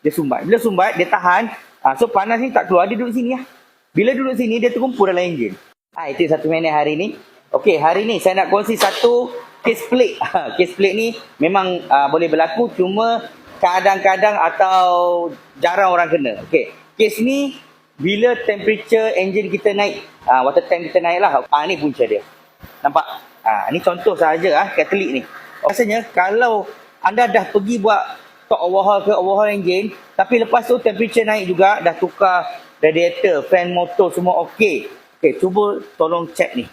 dia sumbat. Bila sumbat, dia tahan. So panas ni tak keluar, dia duduk sini lah. Bila duduk sini, dia terkumpul dalam enjin. Itu satu minit hari ni. Okey, hari ni saya nak kongsi satu case plate. Case plate ni memang boleh berlaku, cuma kadang-kadang atau jarang orang kena. Okey, case ni bila temperature enjin kita naik, water tank kita naik lah. Ni punca dia. Nampak? Ni contoh sahaja catalytic ni. Rasanya kalau anda dah pergi buat top overhaul ke overhaul enjin, tapi lepas tu temperature naik juga, dah tukar radiator, fan motor semua okey. Okey, cuba tolong check ni.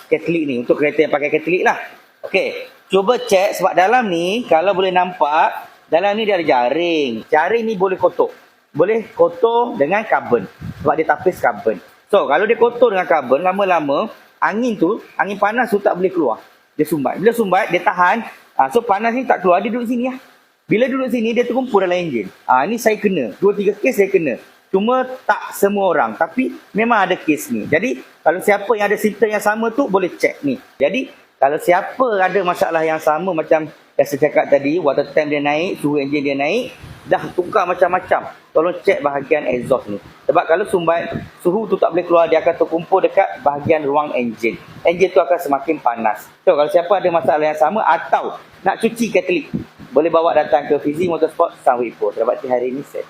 Catalytic ni untuk kereta yang pakai catalytic lah. Okey, cuba check sebab dalam ni kalau boleh nampak, dalam ni dia ada jaring. Jaring ni boleh kotor. Boleh kotor dengan karbon. Sebab dia tapis karbon. So, kalau dia kotor dengan karbon, lama-lama angin panas tu tak boleh keluar. Dia sumbat. Bila sumbat, dia tahan. So, panas ni tak keluar, dia duduk sini lah. Bila duduk sini, dia terkumpul dalam enjin. Ni saya kena. 2-3 kes saya kena. Cuma tak semua orang. Tapi memang ada kes ni. Jadi, kalau siapa yang ada simptom yang sama tu, boleh check ni. Jadi, kalau siapa ada masalah yang sama macam yang saya cakap tadi, water tank dia naik, suhu enjin dia naik, dah tukar macam-macam. Tolong check bahagian exhaust ni. Sebab kalau sumbat, suhu tu tak boleh keluar, dia akan terkumpul dekat bahagian ruang enjin. Enjin tu akan semakin panas. So, kalau siapa ada masalah yang sama atau nak cuci catalytic, boleh bawa datang ke Fizi Motorsport Sunway Post. Selamat hari ini, set.